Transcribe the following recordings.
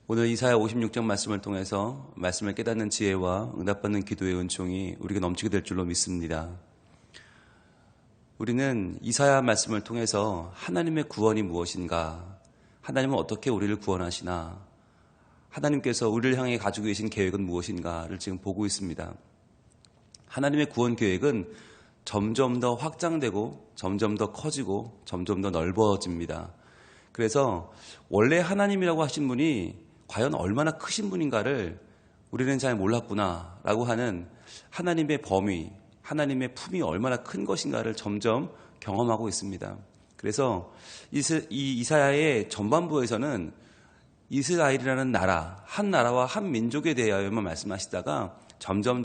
오늘 이사야 56장 말씀을 통해서 말씀을 깨닫는 지혜와 응답받는 기도의 은총이 우리가 넘치게 될 줄로 믿습니다. 우리는 이사야 말씀을 통해서 하나님의 구원이 무엇인가, 하나님은 어떻게 우리를 구원하시나, 하나님께서 우리를 향해 가지고 계신 계획은 무엇인가를 지금 보고 있습니다. 하나님의 구원 계획은 점점 더 확장되고 점점 더 커지고 점점 더 넓어집니다. 그래서 원래 하나님이라고 하신 분이 과연 얼마나 크신 분인가를 우리는 잘 몰랐구나라고 하는 하나님의 범위, 하나님의 품이 얼마나 큰 것인가를 점점 경험하고 있습니다. 그래서 이 이사야의 전반부에서는 이스라엘이라는 나라, 한 나라와 한 민족에 대하여만 말씀하시다가 점점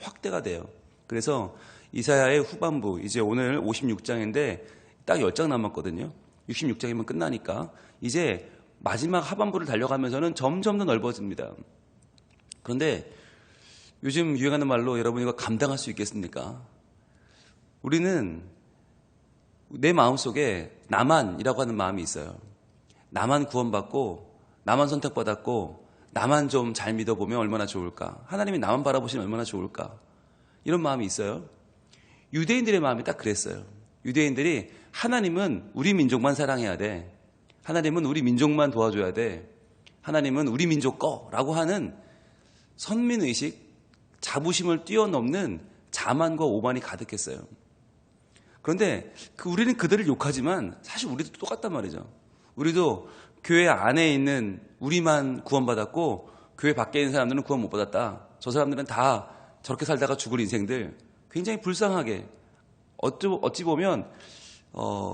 확대가 돼요. 그래서 이사야의 후반부, 이제 오늘 56장인데 딱 10장 남았거든요. 66장이면 끝나니까 이제 마지막 하반부를 달려가면서는 점점 더 넓어집니다. 그런데 요즘 유행하는 말로 여러분 이거 감당할 수 있겠습니까? 우리는 내 마음속에 나만이라고 하는 마음이 있어요. 나만 구원받고 나만 선택받았고 나만 좀 잘 믿어보면 얼마나 좋을까? 하나님이 나만 바라보시면 얼마나 좋을까? 이런 마음이 있어요. 유대인들의 마음이 딱 그랬어요. 유대인들이 하나님은 우리 민족만 사랑해야 돼. 하나님은 우리 민족만 도와줘야 돼. 하나님은 우리 민족 거라고 하는 선민의식, 자부심을 뛰어넘는 자만과 오만이 가득했어요. 그런데 우리는 그들을 욕하지만 사실 우리도 똑같단 말이죠. 우리도 교회 안에 있는 우리만 구원받았고 교회 밖에 있는 사람들은 구원 못 받았다. 저 사람들은 다 저렇게 살다가 죽을 인생들, 굉장히 불쌍하게 어찌 보면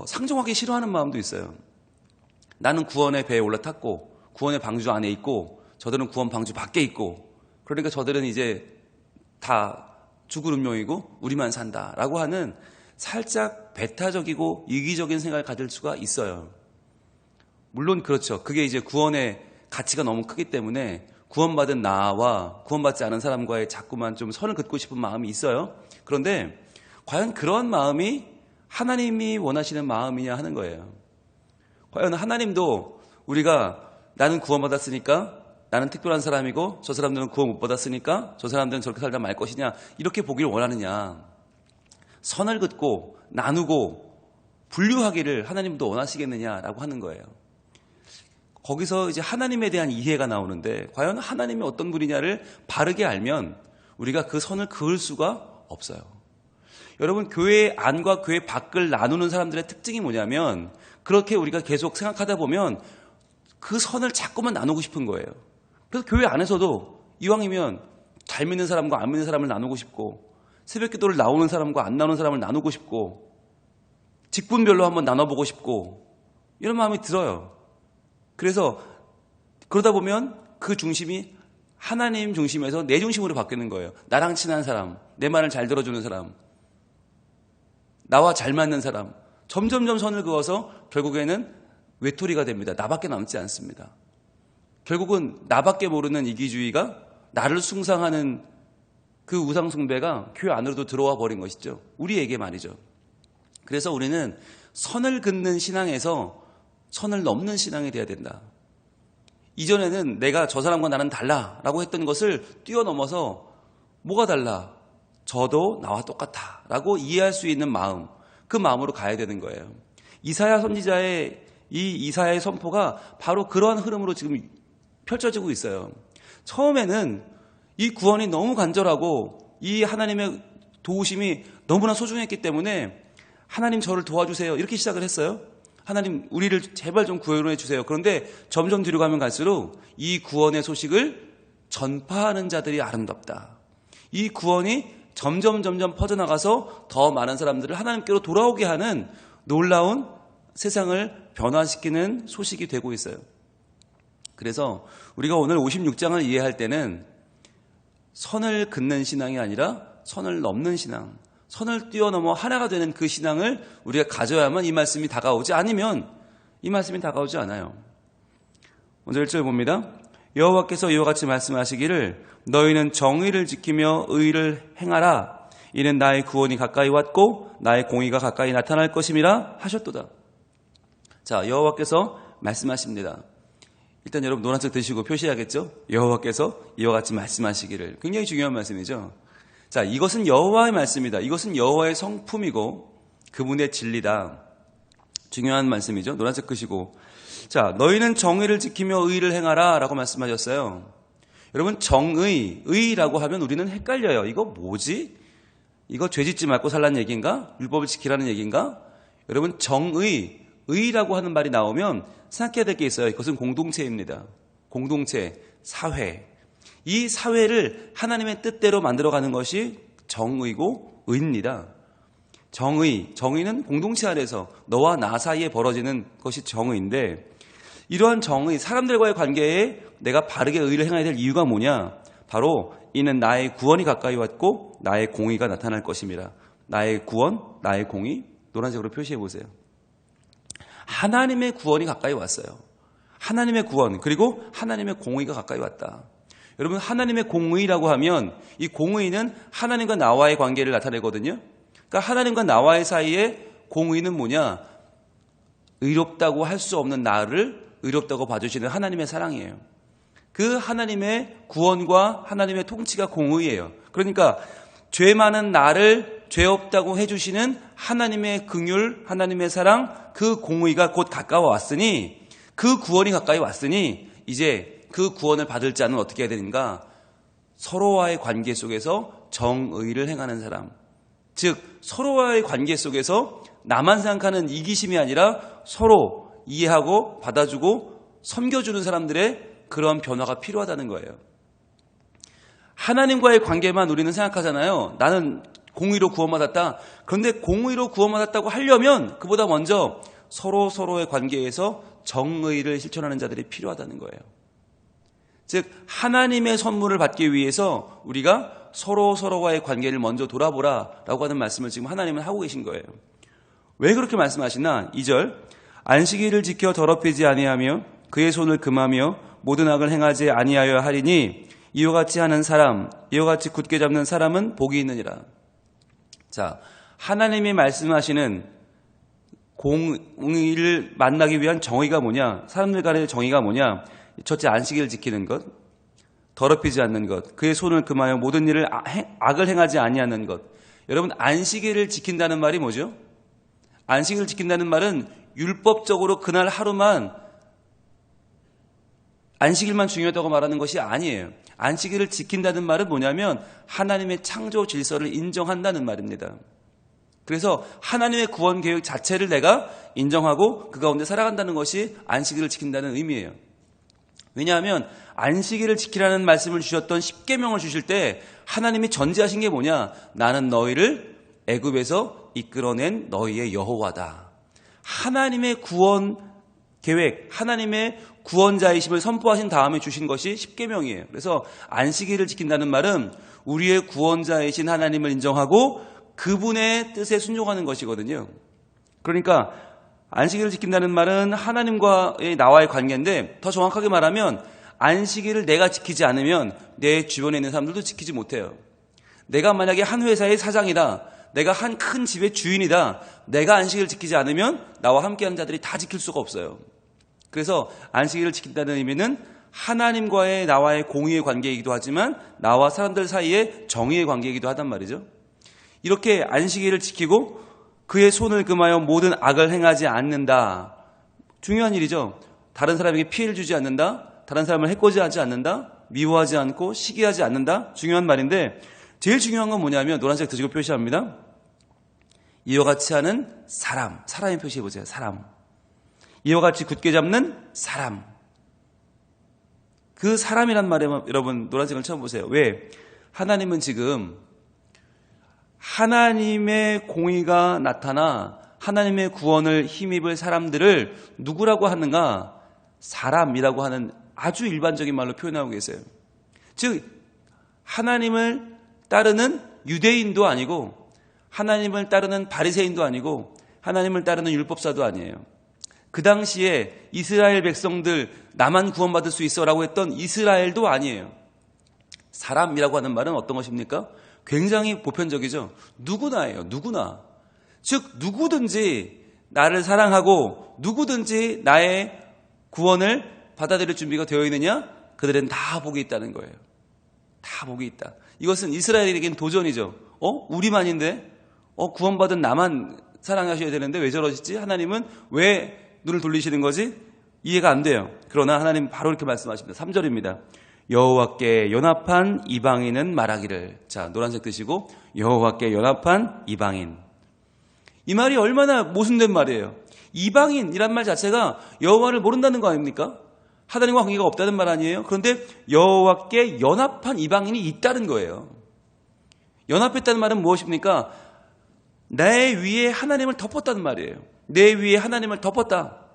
상종하기 싫어하는 마음도 있어요. 나는 구원의 배에 올라탔고 구원의 방주 안에 있고 저들은 구원 방주 밖에 있고, 그러니까 저들은 이제 다 죽을 운명이고 우리만 산다라고 하는 살짝 배타적이고 이기적인 생각을 가질 수가 있어요. 물론 그렇죠. 그게 이제 구원의 가치가 너무 크기 때문에 구원받은 나와 구원받지 않은 사람과의 자꾸만 좀 선을 긋고 싶은 마음이 있어요. 그런데 과연 그런 마음이 하나님이 원하시는 마음이냐 하는 거예요. 과연 하나님도 우리가 나는 구원받았으니까 나는 특별한 사람이고 저 사람들은 구원 못 받았으니까 저 사람들은 저렇게 살다 말 것이냐, 이렇게 보기를 원하느냐. 선을 긋고 나누고 분류하기를 하나님도 원하시겠느냐라고 하는 거예요. 거기서 이제 하나님에 대한 이해가 나오는데 과연 하나님이 어떤 분이냐를 바르게 알면 우리가 그 선을 그을 수가 없어요. 여러분, 교회 안과 교회 밖을 나누는 사람들의 특징이 뭐냐면 그렇게 우리가 계속 생각하다 보면 그 선을 자꾸만 나누고 싶은 거예요. 그래서 교회 안에서도 이왕이면 잘 믿는 사람과 안 믿는 사람을 나누고 싶고 새벽 기도를 나오는 사람과 안 나오는 사람을 나누고 싶고 직분별로 한번 나눠보고 싶고 이런 마음이 들어요. 그래서 그러다 보면 그 중심이 하나님 중심에서 내 중심으로 바뀌는 거예요. 나랑 친한 사람, 내 말을 잘 들어주는 사람, 나와 잘 맞는 사람, 점점점 선을 그어서 결국에는 외톨이가 됩니다. 나밖에 남지 않습니다. 결국은 나밖에 모르는 이기주의가 나를 숭상하는 그 우상 숭배가 교회 안으로도 들어와 버린 것이죠. 우리에게 말이죠. 그래서 우리는 선을 긋는 신앙에서 선을 넘는 신앙이 돼야 된다. 이전에는 내가 저 사람과 나는 달라라고 했던 것을 뛰어넘어서 뭐가 달라? 저도 나와 똑같아 라고 이해할 수 있는 마음, 그 마음으로 가야 되는 거예요. 이사야 선지자의 이 이사야의 선포가 바로 그러한 흐름으로 지금 펼쳐지고 있어요. 처음에는 이 구원이 너무 간절하고 이 하나님의 도우심이 너무나 소중했기 때문에 하나님 저를 도와주세요 이렇게 시작을 했어요. 하나님 우리를 제발 좀 구원해 주세요. 그런데 점점 뒤로 가면 갈수록 이 구원의 소식을 전파하는 자들이 아름답다. 이 구원이 점점 퍼져나가서 더 많은 사람들을 하나님께로 돌아오게 하는 놀라운 세상을 변화시키는 소식이 되고 있어요. 그래서 우리가 오늘 56장을 이해할 때는 선을 긋는 신앙이 아니라 선을 넘는 신앙, 선을 뛰어넘어 하나가 되는 그 신앙을 우리가 가져야만 이 말씀이 다가오지 않으면 이 말씀이 다가오지 않아요. 먼저 1절 봅니다. 여호와께서 이와 같이 말씀하시기를 너희는 정의를 지키며 의를 행하라. 이는 나의 구원이 가까이 왔고 나의 공의가 가까이 나타날 것임이라 하셨도다. 자, 여호와께서 말씀하십니다. 일단 여러분 노란색 드시고 표시해야겠죠? 여호와께서 이와 같이 말씀하시기를. 굉장히 중요한 말씀이죠. 자, 이것은 여호와의 말씀이다. 이것은 여호와의 성품이고 그분의 진리다. 중요한 말씀이죠. 노란색 끄시고. 자, 너희는 정의를 지키며 의를 행하라 라고 말씀하셨어요. 여러분 정의, 의라고 하면 우리는 헷갈려요. 이거 뭐지? 이거 죄짓지 말고 살라는 얘기인가? 율법을 지키라는 얘기인가? 여러분 정의, 의라고 하는 말이 나오면 생각해야 될 게 있어요. 그것은 공동체입니다. 공동체, 사회. 이 사회를 하나님의 뜻대로 만들어가는 것이 정의고 의입니다. 정의는 공동체 안에서 너와 나 사이에 벌어지는 것이 정의인데 이러한 정의, 사람들과의 관계에 내가 바르게 의를 행해야 될 이유가 뭐냐? 바로 이는 나의 구원이 가까이 왔고 나의 공의가 나타날 것입니다. 나의 구원, 나의 공의, 노란색으로 표시해 보세요. 하나님의 구원이 가까이 왔어요. 하나님의 구원, 그리고 하나님의 공의가 가까이 왔다. 여러분 하나님의 공의라고 하면 이 공의는 하나님과 나와의 관계를 나타내거든요. 그러니까 하나님과 나와의 사이에 공의는 뭐냐? 의롭다고 할 수 없는 나를 의롭다고 봐주시는 하나님의 사랑이에요. 그 하나님의 구원과 하나님의 통치가 공의예요. 그러니까 죄 많은 나를 죄 없다고 해주시는 하나님의 긍휼, 하나님의 사랑, 그 공의가 곧 가까워 왔으니 그 구원이 가까이 왔으니 이제 그 구원을 받을 자는 어떻게 해야 되는가? 서로와의 관계 속에서 정의를 행하는 사람. 즉 서로와의 관계 속에서 나만 생각하는 이기심이 아니라 서로 이해하고 받아주고 섬겨주는 사람들의 그런 변화가 필요하다는 거예요. 하나님과의 관계만 우리는 생각하잖아요. 나는 공의로 구원받았다. 그런데 공의로 구원받았다고 하려면 그보다 먼저 서로의 관계에서 정의를 실천하는 자들이 필요하다는 거예요. 즉 하나님의 선물을 받기 위해서 우리가 서로와의 관계를 먼저 돌아보라라고 하는 말씀을 지금 하나님은 하고 계신 거예요. 왜 그렇게 말씀하시나? 2절 안식일을 지켜 더럽히지 아니하며 그의 손을 금하며 모든 악을 행하지 아니하여 하리니 이와 같이 하는 사람, 이와 같이 굳게 잡는 사람은 복이 있느니라. 자, 하나님이 말씀하시는 공의를 만나기 위한 정의가 뭐냐? 사람들 간의 정의가 뭐냐? 첫째 안식일을 지키는 것, 더럽히지 않는 것, 그의 손을 금하여 모든 일을 악을 행하지 아니하는 것. 여러분 안식일을 지킨다는 말이 뭐죠? 안식일을 지킨다는 말은 율법적으로 그날 하루만 안식일만 중요하다고 말하는 것이 아니에요. 안식일을 지킨다는 말은 뭐냐면 하나님의 창조 질서를 인정한다는 말입니다. 그래서 하나님의 구원 계획 자체를 내가 인정하고 그 가운데 살아간다는 것이 안식일을 지킨다는 의미예요. 왜냐하면 안식일을 지키라는 말씀을 주셨던 십계명을 주실 때 하나님이 전제하신 게 뭐냐? 나는 너희를 애굽에서 이끌어낸 너희의 여호와다. 하나님의 구원 계획, 하나님의 구원자이심을 선포하신 다음에 주신 것이 십계명이에요. 그래서 안식일을 지킨다는 말은 우리의 구원자이신 하나님을 인정하고 그분의 뜻에 순종하는 것이거든요. 그러니까 안식일을 지킨다는 말은 하나님과의 나와의 관계인데 더 정확하게 말하면 안식일을 내가 지키지 않으면 내 주변에 있는 사람들도 지키지 못해요. 내가 만약에 한 회사의 사장이다. 내가 한 큰 집의 주인이다. 내가 안식일을 지키지 않으면 나와 함께하는 자들이 다 지킬 수가 없어요. 그래서 안식일을 지킨다는 의미는 하나님과의 나와의 공의의 관계이기도 하지만 나와 사람들 사이의 정의의 관계이기도 하단 말이죠. 이렇게 안식일을 지키고 그의 손을 금하여 모든 악을 행하지 않는다. 중요한 일이죠. 다른 사람에게 피해를 주지 않는다. 다른 사람을 해코지하지 않는다. 미워하지 않고 시기하지 않는다. 중요한 말인데 제일 중요한 건 뭐냐면 노란색 드시고 표시합니다. 이와 같이 하는 사람. 사람의 표시해보세요. 사람. 이와 같이 굳게 잡는 사람. 그 사람이란 말에 여러분 노란색을 쳐보세요. 왜? 하나님은 지금 하나님의 공의가 나타나 하나님의 구원을 힘입을 사람들을 누구라고 하는가? 사람이라고 하는 아주 일반적인 말로 표현하고 계세요. 즉 하나님을 따르는 유대인도 아니고 하나님을 따르는 바리새인도 아니고 하나님을 따르는 율법사도 아니에요. 그 당시에 이스라엘 백성들 나만 구원받을 수 있어라고 했던 이스라엘도 아니에요. 사람이라고 하는 말은 어떤 것입니까? 굉장히 보편적이죠. 누구나예요. 누구나. 즉 누구든지 나를 사랑하고 누구든지 나의 구원을 받아들일 준비가 되어 있느냐? 그들은 다 복이 있다는 거예요. 다 복이 있다. 이것은 이스라엘에겐 도전이죠. 우리만인데? 구원받은 나만 사랑하셔야 되는데 왜 저러시지? 하나님은 왜 눈을 돌리시는 거지? 이해가 안 돼요. 그러나 하나님 바로 이렇게 말씀하십니다. 3절입니다. 여호와께 연합한 이방인은 말하기를. 자, 노란색 드시고 여호와께 연합한 이방인. 이 말이 얼마나 모순된 말이에요. 이방인이란 말 자체가 여호와를 모른다는 거 아닙니까? 하나님과 관계가 없다는 말 아니에요? 그런데 여호와께 연합한 이방인이 있다는 거예요. 연합했다는 말은 무엇입니까? 내 위에 하나님을 덮었다는 말이에요. 내 위에 하나님을 덮었다.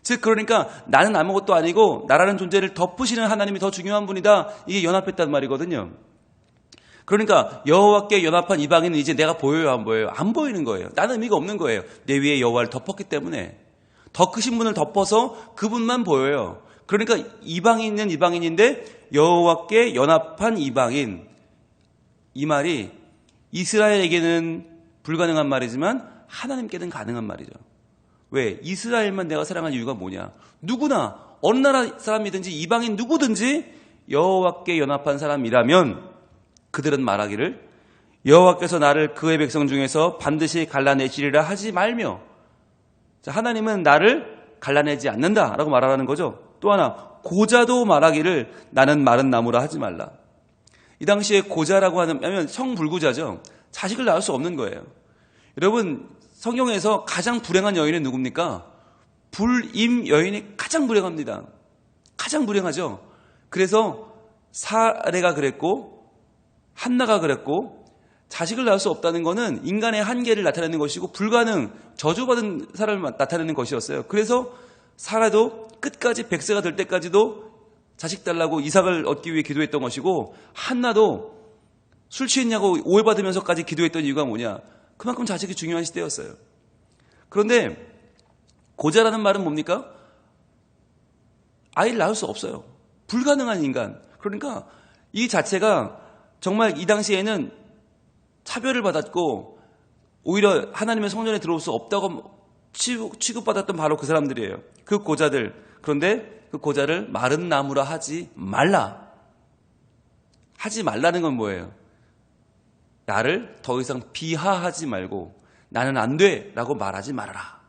즉 그러니까 나는 아무것도 아니고 나라는 존재를 덮으시는 하나님이 더 중요한 분이다. 이게 연합했다는 말이거든요. 그러니까 여호와께 연합한 이방인은 이제 내가 보여요, 안 보여요? 안 보이는 거예요. 나는 의미가 없는 거예요. 내 위에 여호와를 덮었기 때문에. 더 크신 분을 덮어서 그분만 보여요. 그러니까 이방인은 이방인인데 여호와께 연합한 이방인. 이 말이 이스라엘에게는 불가능한 말이지만 하나님께는 가능한 말이죠. 왜? 이스라엘만 내가 사랑할 이유가 뭐냐? 누구나 어느 나라 사람이든지 이방인 누구든지 여호와께 연합한 사람이라면 그들은 말하기를 여호와께서 나를 그의 백성 중에서 반드시 갈라내시리라 하지 말며. 자, 하나님은 나를 갈라내지 않는다라고 말하라는 거죠. 또 하나 고자도 말하기를 나는 마른 나무라 하지 말라. 이 당시에 고자라고 하면 성불구자죠. 자식을 낳을 수 없는 거예요. 여러분 성경에서 가장 불행한 여인은 누굽니까? 불임 여인이 가장 불행합니다. 가장 불행하죠. 그래서 사레가 그랬고 한나가 그랬고 자식을 낳을 수 없다는 것은 인간의 한계를 나타내는 것이고 불가능, 저주받은 사람을 나타내는 것이었어요. 그래서 사라도 끝까지 100세가 될 때까지도 자식 달라고 이삭을 얻기 위해 기도했던 것이고 한나도 술 취했냐고 오해받으면서까지 기도했던 이유가 뭐냐? 그만큼 자식이 중요한 시대였어요. 그런데 고자라는 말은 뭡니까? 아이를 낳을 수 없어요. 불가능한 인간. 그러니까 이 자체가 정말 이 당시에는 차별을 받았고 오히려 하나님의 성전에 들어올 수 없다고 취급받았던 바로 그 사람들이에요. 그 고자들. 그런데 그 고자를 마른 나무라 하지 말라. 하지 말라는 건 뭐예요? 나를 더 이상 비하하지 말고 나는 안 돼 라고 말하지 말아라.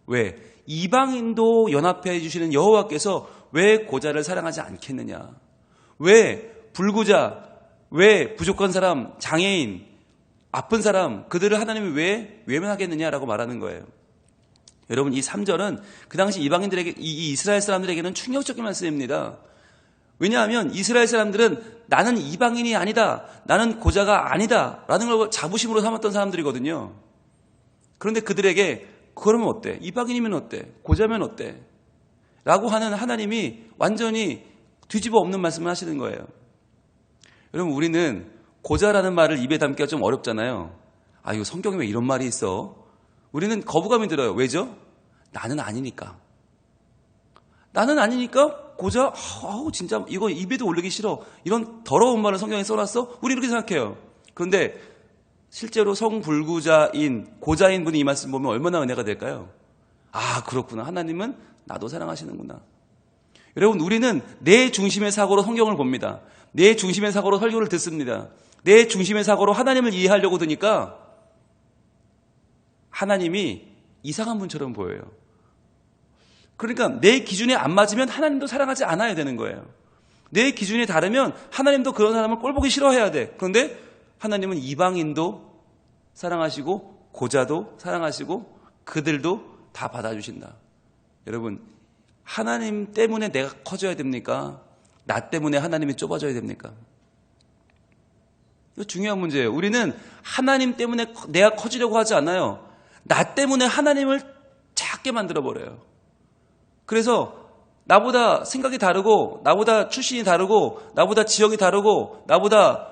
왜? 이방인도 연합해 주시는 여호와께서 왜 고자를 사랑하지 않겠느냐? 왜 불구자, 왜 부족한 사람, 장애인, 아픈 사람, 그들을 하나님이 왜 외면하겠느냐라고 말하는 거예요. 여러분 이 3절은 그 당시 이방인들에게, 이 이스라엘 사람들에게는 충격적인 말씀입니다. 왜냐하면 이스라엘 사람들은 나는 이방인이 아니다, 나는 고자가 아니다 라는 걸 자부심으로 삼았던 사람들이거든요. 그런데 그들에게 그러면 어때? 이방인이면 어때? 고자면 어때? 라고 하는 하나님이 완전히 뒤집어 엎는 말씀을 하시는 거예요. 여러분 우리는 고자라는 말을 입에 담기가 좀 어렵잖아요. 아 이거 성경에 왜 이런 말이 있어? 우리는 거부감이 들어요. 왜죠? 나는 아니니까. 나는 아니니까 고자, 진짜 이거 입에도 올리기 싫어. 이런 더러운 말을 성경에 써놨어? 우리 이렇게 생각해요. 그런데 실제로 성불구자인 고자인 분이 이 말씀 보면 얼마나 은혜가 될까요? 아 그렇구나. 하나님은 나도 사랑하시는구나. 여러분 우리는 내 중심의 사고로 성경을 봅니다. 내 중심의 사고로 설교를 듣습니다. 내 중심의 사고로 하나님을 이해하려고 드니까 하나님이 이상한 분처럼 보여요. 그러니까 내 기준에 안 맞으면 하나님도 사랑하지 않아야 되는 거예요. 내 기준이 다르면 하나님도 그런 사람을 꼴보기 싫어해야 돼. 그런데 하나님은 이방인도 사랑하시고 고자도 사랑하시고 그들도 다 받아주신다. 여러분 하나님 때문에 내가 커져야 됩니까? 나 때문에 하나님이 좁아져야 됩니까? 이거 중요한 문제예요. 우리는 하나님 때문에 내가 커지려고 하지 않아요. 나 때문에 하나님을 작게 만들어버려요. 그래서 나보다 생각이 다르고 나보다 출신이 다르고 나보다 지역이 다르고 나보다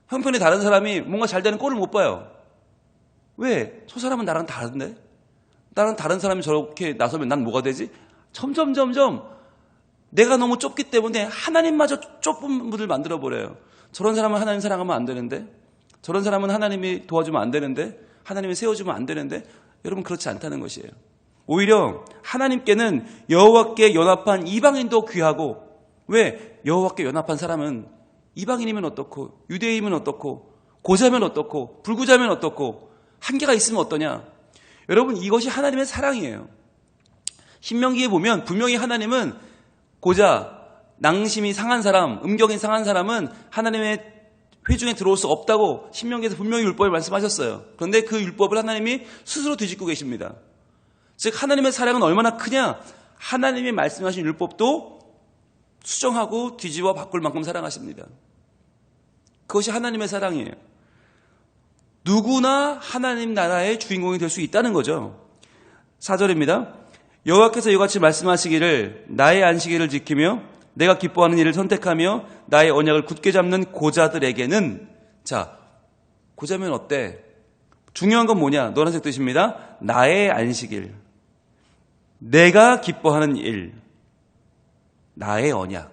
형편이 다른 사람이 뭔가 잘 되는 꼴을 못 봐요. 왜? 저 사람은 나랑 다른데? 나랑 다른 사람이 저렇게 나서면 난 뭐가 되지? 점점 내가 너무 좁기 때문에 하나님마저 좁은 분을 만들어버려요. 저런 사람은 하나님 사랑하면 안 되는데, 저런 사람은 하나님이 도와주면 안 되는데, 하나님이 세워주면 안 되는데, 여러분 그렇지 않다는 것이에요. 오히려 하나님께는 여호와께 연합한 이방인도 귀하고, 왜? 여호와께 연합한 사람은 이방인이면 어떻고, 유대인이면 어떻고, 고자면 어떻고, 불구자면 어떻고, 한계가 있으면 어떠냐? 여러분, 이것이 하나님의 사랑이에요. 신명기에 보면 분명히 하나님은 고자, 낭심이 상한 사람, 음경이 상한 사람은 하나님의 회중에 들어올 수 없다고 신명기에서 분명히 율법을 말씀하셨어요. 그런데 그 율법을 하나님이 스스로 뒤집고 계십니다. 즉 하나님의 사랑은 얼마나 크냐? 하나님이 말씀하신 율법도 수정하고 뒤집어 바꿀 만큼 사랑하십니다. 그것이 하나님의 사랑이에요. 누구나 하나님 나라의 주인공이 될 수 있다는 거죠. 4절입니다. 여호와께서 이같이 말씀하시기를 나의 안식일을 지키며 내가 기뻐하는 일을 선택하며 나의 언약을 굳게 잡는 고자들에게는, 자, 고자면 어때? 중요한 건 뭐냐? 노란색 뜻입니다. 나의 안식일, 내가 기뻐하는 일, 나의 언약.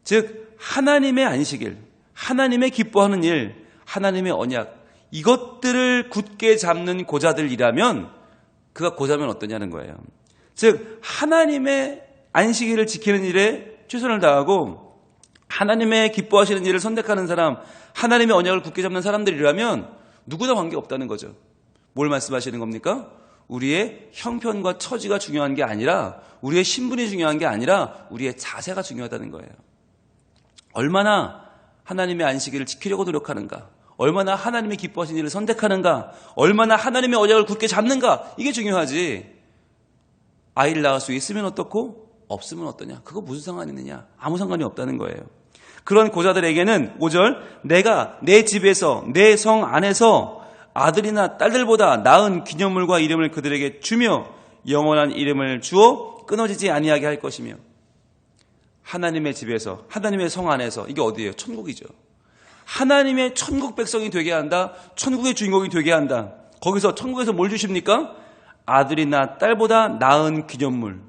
즉 하나님의 안식일, 하나님의 기뻐하는 일, 하나님의 언약, 이것들을 굳게 잡는 고자들이라면 그가 고자면 어떠냐는 거예요. 즉 하나님의 안식일을 지키는 일에 최선을 다하고 하나님의 기뻐하시는 일을 선택하는 사람, 하나님의 언약을 굳게 잡는 사람들이라면 누구나 관계없다는 거죠. 뭘 말씀하시는 겁니까? 우리의 형편과 처지가 중요한 게 아니라, 우리의 신분이 중요한 게 아니라 우리의 자세가 중요하다는 거예요. 얼마나 하나님의 안식일을 지키려고 노력하는가, 얼마나 하나님의 기뻐하시는 일을 선택하는가, 얼마나 하나님의 언약을 굳게 잡는가, 이게 중요하지. 아이를 낳을 수 있으면 어떻고 없으면 어떠냐, 그거 무슨 상관이 있느냐, 아무 상관이 없다는 거예요. 그런 고자들에게는 5절, 내가 내 집에서 내 성 안에서 아들이나 딸들보다 나은 기념물과 이름을 그들에게 주며 영원한 이름을 주어 끊어지지 아니하게 할 것이며. 하나님의 집에서, 하나님의 성 안에서, 이게 어디예요? 천국이죠. 하나님의 천국 백성이 되게 한다, 천국의 주인공이 되게 한다. 거기서 천국에서 뭘 주십니까? 아들이나 딸보다 나은 기념물.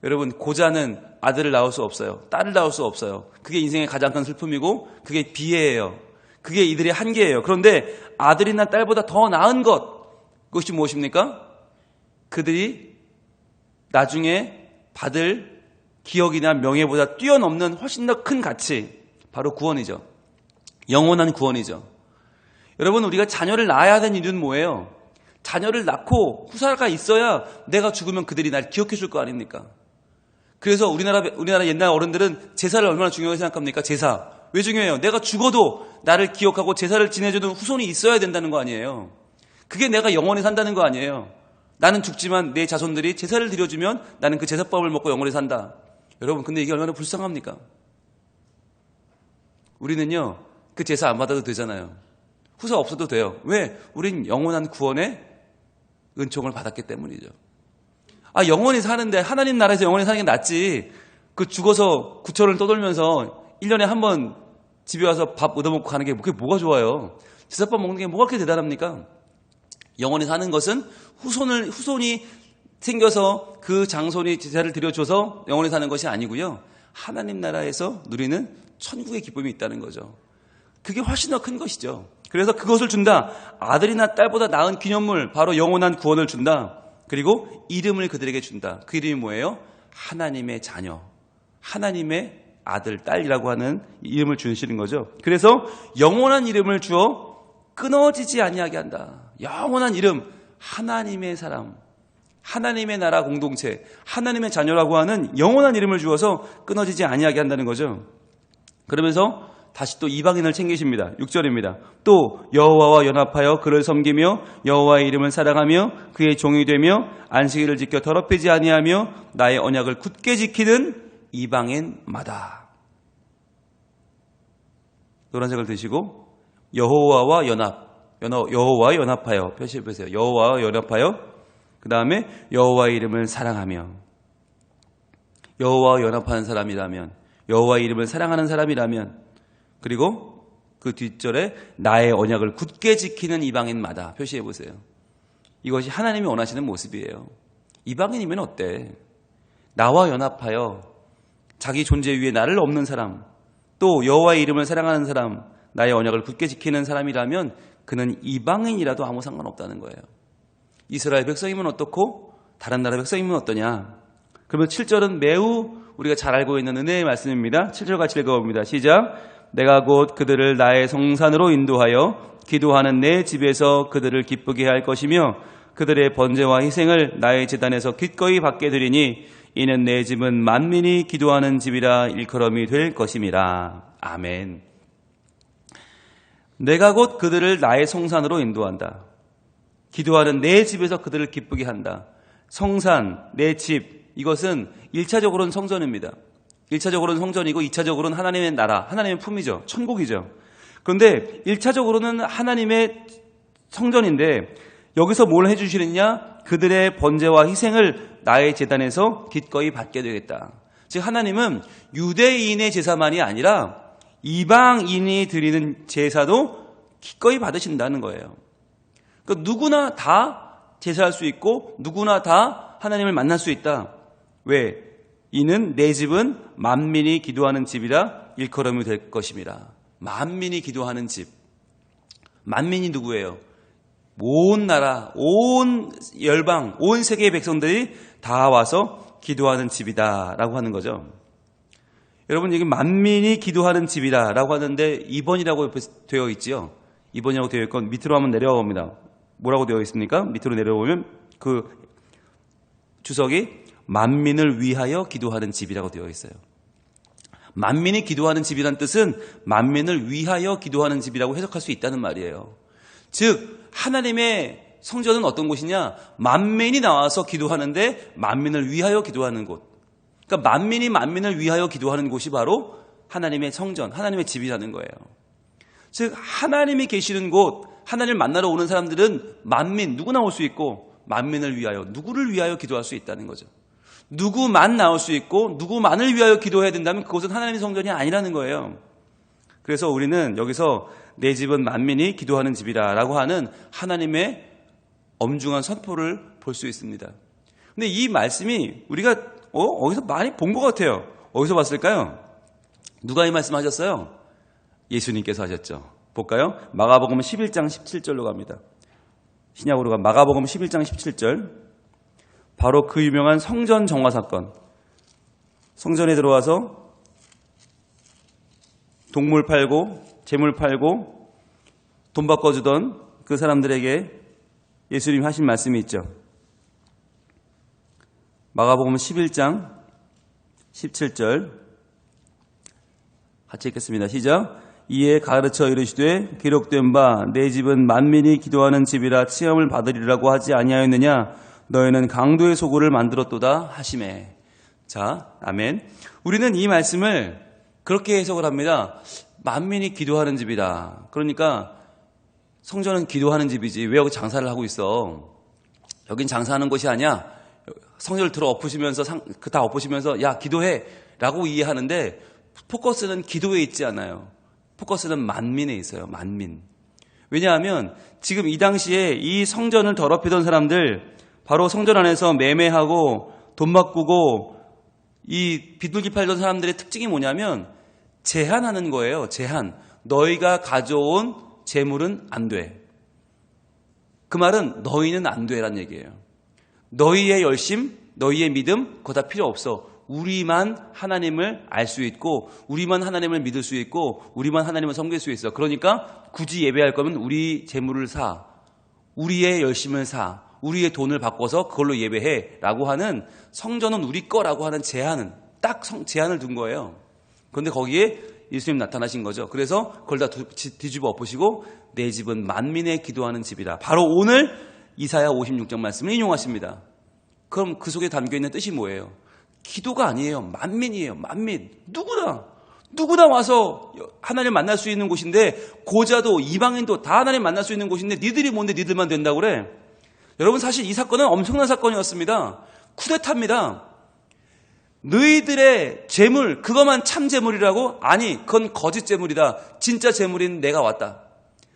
여러분, 고자는 아들을 낳을 수 없어요. 딸을 낳을 수 없어요. 그게 인생의 가장 큰 슬픔이고 그게 비애예요. 그게 이들의 한계예요. 그런데 아들이나 딸보다 더 나은 것, 그것이 무엇입니까? 그들이 나중에 받을 기억이나 명예보다 뛰어넘는 훨씬 더 큰 가치, 바로 구원이죠. 영원한 구원이죠. 여러분, 우리가 자녀를 낳아야 하는 이유는 뭐예요? 자녀를 낳고 후사가 있어야 내가 죽으면 그들이 날 기억해 줄 거 아닙니까? 그래서 우리나라 옛날 어른들은 제사를 얼마나 중요하게 생각합니까? 제사. 왜 중요해요? 내가 죽어도 나를 기억하고 제사를 지내주는 후손이 있어야 된다는 거 아니에요. 그게 내가 영원히 산다는 거 아니에요. 나는 죽지만 내 자손들이 제사를 드려주면 나는 그 제사밥을 먹고 영원히 산다. 여러분, 근데 이게 얼마나 불쌍합니까? 우리는요, 그 제사 안 받아도 되잖아요. 후사 없어도 돼요. 왜? 우린 영원한 구원의 은총을 받았기 때문이죠. 영원히 사는데, 하나님 나라에서 영원히 사는 게 낫지. 그 죽어서 구천을 떠돌면서 1년에 한 번 집에 와서 밥 얻어먹고 가는 게 그게 뭐가 좋아요? 제사밥 먹는 게 뭐가 그렇게 대단합니까? 영원히 사는 것은 후손이 생겨서 그 장손이 제사를 드려줘서 영원히 사는 것이 아니고요. 하나님 나라에서 누리는 천국의 기쁨이 있다는 거죠. 그게 훨씬 더 큰 것이죠. 그래서 그것을 준다. 아들이나 딸보다 나은 기념물, 바로 영원한 구원을 준다. 그리고 이름을 그들에게 준다. 그 이름이 뭐예요? 하나님의 자녀, 하나님의 아들, 딸이라고 하는 이름을 주시는 거죠. 그래서 영원한 이름을 주어 끊어지지 아니하게 한다. 영원한 이름, 하나님의 사람, 하나님의 나라 공동체, 하나님의 자녀라고 하는 영원한 이름을 주어서 끊어지지 아니하게 한다는 거죠. 그러면서 다시 또 이방인을 챙기십니다. 6절입니다. 또 여호와와 연합하여 그를 섬기며 여호와의 이름을 사랑하며 그의 종이 되며 안식일을 지켜 더럽히지 아니하며 나의 언약을 굳게 지키는 이방인마다. 노란색을 드시고 여호와와 연합하여 표시해 보세요. 여호와와 연합하여, 그 다음에 여호와의 이름을 사랑하며. 여호와와 연합하는 사람이라면, 여호와의 이름을 사랑하는 사람이라면, 그리고 그 뒷절에 나의 언약을 굳게 지키는 이방인마다 표시해 보세요. 이것이 하나님이 원하시는 모습이에요. 이방인이면 어때? 나와 연합하여 자기 존재 위에 나를 없는 사람, 또 여호와의 이름을 사랑하는 사람, 나의 언약을 굳게 지키는 사람이라면 그는 이방인이라도 아무 상관없다는 거예요. 이스라엘 백성이면 어떻고 다른 나라 백성이면 어떠냐? 그러면 7절은 매우 우리가 잘 알고 있는 은혜의 말씀입니다. 7절 같이 읽어봅니다. 시작. 내가 곧 그들을 나의 성산으로 인도하여 기도하는 내 집에서 그들을 기쁘게 할 것이며 그들의 번제와 희생을 나의 제단에서 기꺼이 받게 되리니 이는 내 집은 만민이 기도하는 집이라 일컬음이 될 것임이라. 아멘. 내가 곧 그들을 나의 성산으로 인도한다. 기도하는 내 집에서 그들을 기쁘게 한다. 성산, 내 집, 이것은 1차적으로는 성전입니다. 1차적으로는 성전이고 2차적으로는 하나님의 나라, 하나님의 품이죠. 천국이죠. 그런데 1차적으로는 하나님의 성전인데 여기서 뭘 해주시느냐? 그들의 번제와 희생을 나의 제단에서 기꺼이 받게 되겠다. 즉 하나님은 유대인의 제사만이 아니라 이방인이 드리는 제사도 기꺼이 받으신다는 거예요. 그러니까 누구나 다 제사할 수 있고 누구나 다 하나님을 만날 수 있다. 왜? 이는 내 집은 만민이 기도하는 집이라 일컬음이 될 것임이라. 만민이 기도하는 집. 만민이 누구예요? 온 나라, 온 열방, 온 세계의 백성들이 다 와서 기도하는 집이다라고 하는 거죠. 여러분 여기 만민이 기도하는 집이다라고 하는데 2번이라고 되어 있지요. 2번이라고 되어 있건 밑으로 한번 내려봅니다. 뭐라고 되어 있습니까? 밑으로 내려보면 그 주석이 만민을 위하여 기도하는 집이라고 되어 있어요. 만민이 기도하는 집이란 뜻은 만민을 위하여 기도하는 집이라고 해석할 수 있다는 말이에요. 즉 하나님의 성전은 어떤 곳이냐? 만민이 나와서 기도하는데 만민을 위하여 기도하는 곳. 그러니까 만민이 만민을 위하여 기도하는 곳이 바로 하나님의 성전, 하나님의 집이라는 거예요. 즉 하나님이 계시는 곳, 하나님을 만나러 오는 사람들은 만민, 누구나 올 수 있고 만민을 위하여, 누구를 위하여 기도할 수 있다는 거죠. 누구만 나올 수 있고 누구만을 위하여 기도해야 된다면 그것은 하나님의 성전이 아니라는 거예요. 그래서 우리는 여기서 내 집은 만민이 기도하는 집이라고 하는 하나님의 엄중한 선포를 볼 수 있습니다. 근데 이 말씀이 우리가 어디서 많이 본 것 같아요. 어디서 봤을까요? 누가 이 말씀 하셨어요? 예수님께서 하셨죠. 볼까요? 마가복음 11장 17절로 갑니다. 신약으로 가 마가복음 11장 17절. 바로 그 유명한 성전 정화 사건. 성전에 들어와서 동물 팔고 재물 팔고 돈 바꿔주던 그 사람들에게 예수님이 하신 말씀이 있죠. 마가복음 11장 17절 같이 읽겠습니다. 시작. 이에 가르쳐 이르시되 기록된 바 내 집은 만민이 기도하는 집이라 칭함을 받으리라고 하지 아니하였느냐? 너희는 강도의 소굴을 만들었도다 하시매. 자, 아멘. 우리는 이 말씀을 그렇게 해석을 합니다. 만민이 기도하는 집이다. 그러니까 성전은 기도하는 집이지 왜 여기 장사를 하고 있어? 여긴 장사하는 곳이 아니야. 성전을 들어 엎으시면서 다 엎으시면서 야 기도해 라고 이해하는데 포커스는 기도에 있지 않아요. 포커스는 만민에 있어요. 만민. 왜냐하면 지금 이 당시에 이 성전을 더럽히던 사람들 바로 성전 안에서 매매하고 돈 바꾸고 이 비둘기 팔던 사람들의 특징이 뭐냐면 제한하는 거예요. 제한. 너희가 가져온 재물은 안 돼. 그 말은 너희는 안 돼란 얘기예요. 너희의 열심, 너희의 믿음 그거 다 필요 없어. 우리만 하나님을 알 수 있고 우리만 하나님을 믿을 수 있고 우리만 하나님을 섬길 수 있어. 그러니까 굳이 예배할 거면 우리 재물을 사. 우리의 열심을 사. 우리의 돈을 바꿔서 그걸로 예배해 라고 하는 성전은 우리 거라고 하는 제한은 딱 제한을 둔 거예요. 그런데 거기에 예수님 나타나신 거죠. 그래서 그걸 다 뒤집어 엎으시고 내 집은 만민의 기도하는 집이라. 바로 오늘 이사야 56장 말씀을 인용하십니다. 그럼 그 속에 담겨있는 뜻이 뭐예요? 기도가 아니에요. 만민이에요. 만민. 누구나 와서 하나님 만날 수 있는 곳인데 고자도 이방인도 다 하나님 만날 수 있는 곳인데 니들이 뭔데 니들만 된다고 그래? 여러분 사실 이 사건은 엄청난 사건이었습니다. 쿠데타입니다. 너희들의 재물 그것만 참 재물이라고? 아니 그건 거짓 재물이다. 진짜 재물인 내가 왔다.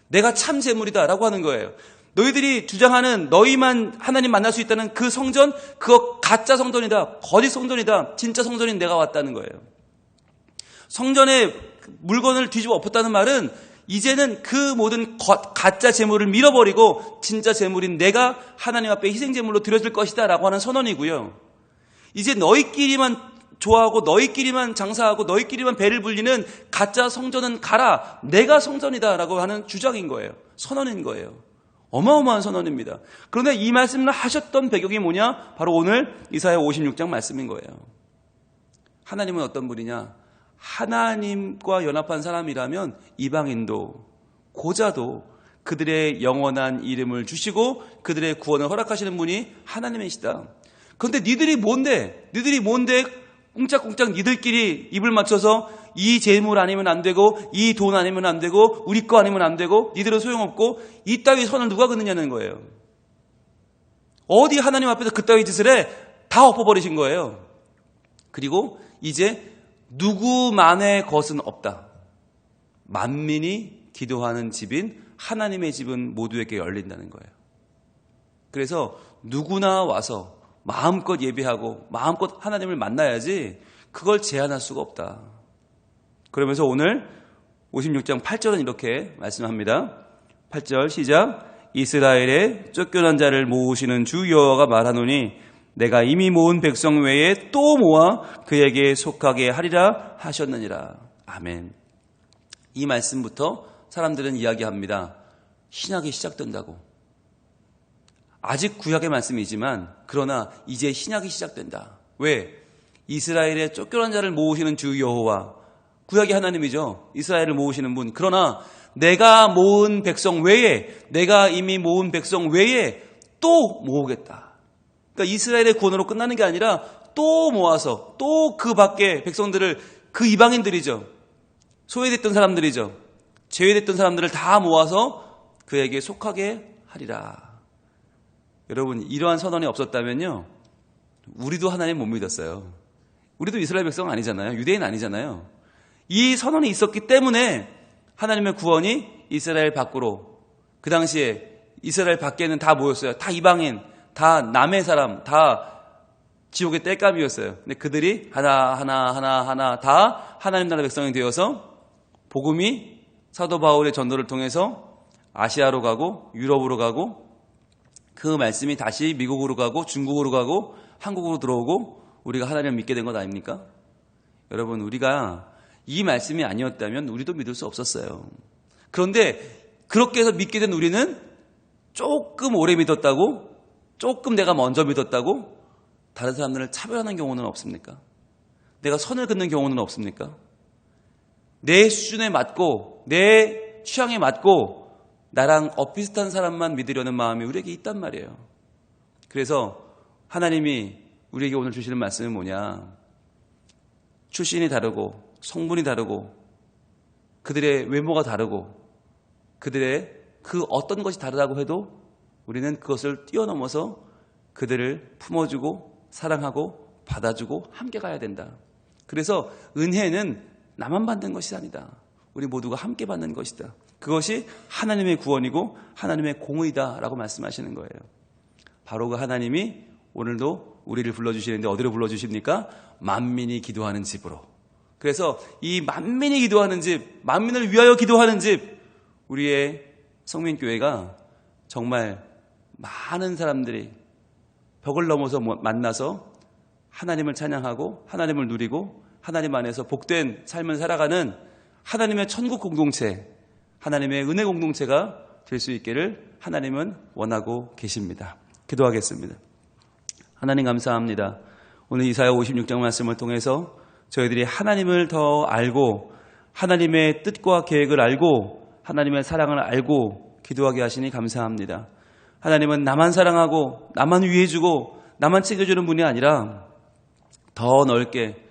내가 참 재물이다 라고 하는 거예요. 너희들이 주장하는 너희만 하나님 만날 수 있다는 그 성전 그거 가짜 성전이다. 거짓 성전이다. 진짜 성전인 내가 왔다는 거예요. 성전에 물건을 뒤집어 엎었다는 말은 이제는 그 모든 가짜 재물을 밀어버리고 진짜 재물인 내가 하나님 앞에 희생재물로 드려질 것이다 라고 하는 선언이고요. 이제 너희끼리만 좋아하고 너희끼리만 장사하고 너희끼리만 배를 불리는 가짜 성전은 가라. 내가 성전이다 라고 하는 주장인 거예요. 선언인 거예요. 어마어마한 선언입니다. 그런데 이 말씀을 하셨던 배경이 뭐냐? 바로 오늘 이사야 56장 말씀인 거예요. 하나님은 어떤 분이냐? 하나님과 연합한 사람이라면 이방인도 고자도 그들의 영원한 이름을 주시고 그들의 구원을 허락하시는 분이 하나님이시다. 그런데 니들이 뭔데 꿍짝꿍짝 니들끼리 입을 맞춰서 이 재물 아니면 안 되고 이 돈 아니면 안 되고 우리 거 아니면 안 되고 니들은 소용없고 이 따위 선을 누가 긋느냐는 거예요. 어디 하나님 앞에서 그 따위 짓을 해? 다 엎어버리신 거예요. 그리고 이제 누구만의 것은 없다. 만민이 기도하는 집인 하나님의 집은 모두에게 열린다는 거예요. 그래서 누구나 와서 마음껏 예배하고 마음껏 하나님을 만나야지 그걸 제한할 수가 없다. 그러면서 오늘 56장 8절은 이렇게 말씀합니다. 8절 시작. 이스라엘의 쫓겨난 자를 모으시는 주 여호와가 말하노니 내가 이미 모은 백성 외에 또 모아 그에게 속하게 하리라 하셨느니라. 아멘. 이 말씀부터 사람들은 이야기합니다. 신약이 시작된다고. 아직 구약의 말씀이지만 그러나 이제 신약이 시작된다. 왜? 이스라엘의 쫓겨난 자를 모으시는 주 여호와. 구약의 하나님이죠. 이스라엘을 모으시는 분. 그러나 내가 모은 백성 외에, 내가 이미 모은 백성 외에 또 모으겠다. 그러니까 이스라엘의 구원으로 끝나는 게 아니라 또 모아서 또 그 밖에 백성들을, 그 이방인들이죠. 소외됐던 사람들이죠. 제외됐던 사람들을 다 모아서 그에게 속하게 하리라. 여러분, 이러한 선언이 없었다면요, 우리도 하나님 못 믿었어요. 우리도 이스라엘 백성 아니잖아요. 유대인 아니잖아요. 이 선언이 있었기 때문에 하나님의 구원이 이스라엘 밖으로, 그 당시에 이스라엘 밖에는 다 모였어요. 다 이방인, 다 남의 사람, 다 지옥의 땔감이었어요. 근데 그들이 하나 다 하나님 나라 백성이 되어서 복음이 사도 바울의 전도를 통해서 아시아로 가고 유럽으로 가고 그 말씀이 다시 미국으로 가고 중국으로 가고 한국으로 들어오고 우리가 하나님을 믿게 된 것 아닙니까? 여러분, 우리가 이 말씀이 아니었다면 우리도 믿을 수 없었어요. 그런데 그렇게 해서 믿게 된 우리는 조금 오래 믿었다고, 조금 내가 먼저 믿었다고 다른 사람들을 차별하는 경우는 없습니까? 내가 선을 긋는 경우는 없습니까? 내 수준에 맞고 내 취향에 맞고 나랑 엇비슷한 사람만 믿으려는 마음이 우리에게 있단 말이에요. 그래서 하나님이 우리에게 오늘 주시는 말씀은 뭐냐? 출신이 다르고 성분이 다르고 그들의 외모가 다르고 그들의 그 어떤 것이 다르다고 해도 우리는 그것을 뛰어넘어서 그들을 품어주고 사랑하고 받아주고 함께 가야 된다. 그래서 은혜는 나만 받는 것이 아니다. 우리 모두가 함께 받는 것이다. 그것이 하나님의 구원이고 하나님의 공의다 라고 말씀하시는 거예요. 바로 그 하나님이 오늘도 우리를 불러주시는데 어디로 불러주십니까? 만민이 기도하는 집으로. 그래서 이 만민이 기도하는 집, 만민을 위하여 기도하는 집, 우리의 성민교회가 정말 많은 사람들이 벽을 넘어서 만나서 하나님을 찬양하고 하나님을 누리고 하나님 안에서 복된 삶을 살아가는 하나님의 천국 공동체, 하나님의 은혜 공동체가 될 수 있기를 하나님은 원하고 계십니다. 기도하겠습니다. 하나님 감사합니다. 오늘 이사야 56장 말씀을 통해서 저희들이 하나님을 더 알고 하나님의 뜻과 계획을 알고 하나님의 사랑을 알고 기도하게 하시니 감사합니다. 하나님은 나만 사랑하고 나만 위해주고 나만 챙겨주는 분이 아니라 더 넓게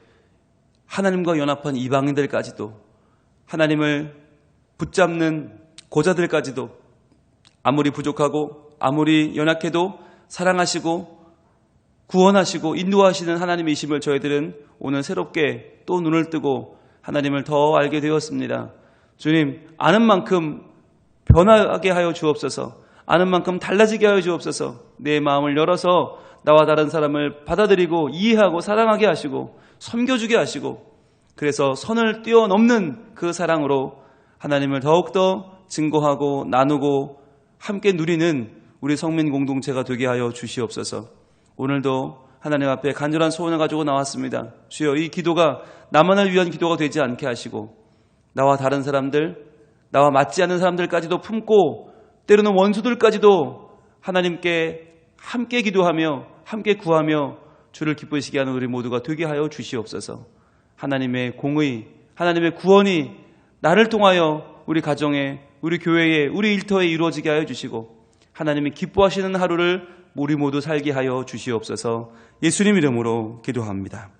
하나님과 연합한 이방인들까지도, 하나님을 붙잡는 고자들까지도 아무리 부족하고 아무리 연약해도 사랑하시고 구원하시고 인도하시는 하나님이심을 저희들은 오늘 새롭게 또 눈을 뜨고 하나님을 더 알게 되었습니다. 주님, 아는 만큼 변하게 하여 주옵소서. 아는 만큼 달라지게 하여 주옵소서. 내 마음을 열어서 나와 다른 사람을 받아들이고 이해하고 사랑하게 하시고 섬겨주게 하시고 그래서 선을 뛰어넘는 그 사랑으로 하나님을 더욱더 증거하고 나누고 함께 누리는 우리 성민 공동체가 되게 하여 주시옵소서. 오늘도 하나님 앞에 간절한 소원을 가지고 나왔습니다. 주여, 이 기도가 나만을 위한 기도가 되지 않게 하시고 나와 다른 사람들, 나와 맞지 않는 사람들까지도 품고 때로는 원수들까지도 하나님께 함께 기도하며 함께 구하며 주를 기쁘시게 하는 우리 모두가 되게 하여 주시옵소서. 하나님의 공의, 하나님의 구원이 나를 통하여 우리 가정에, 우리 교회에, 우리 일터에 이루어지게 하여 주시고 하나님이 기뻐하시는 하루를 우리 모두 살게 하여 주시옵소서. 예수님 이름으로 기도합니다.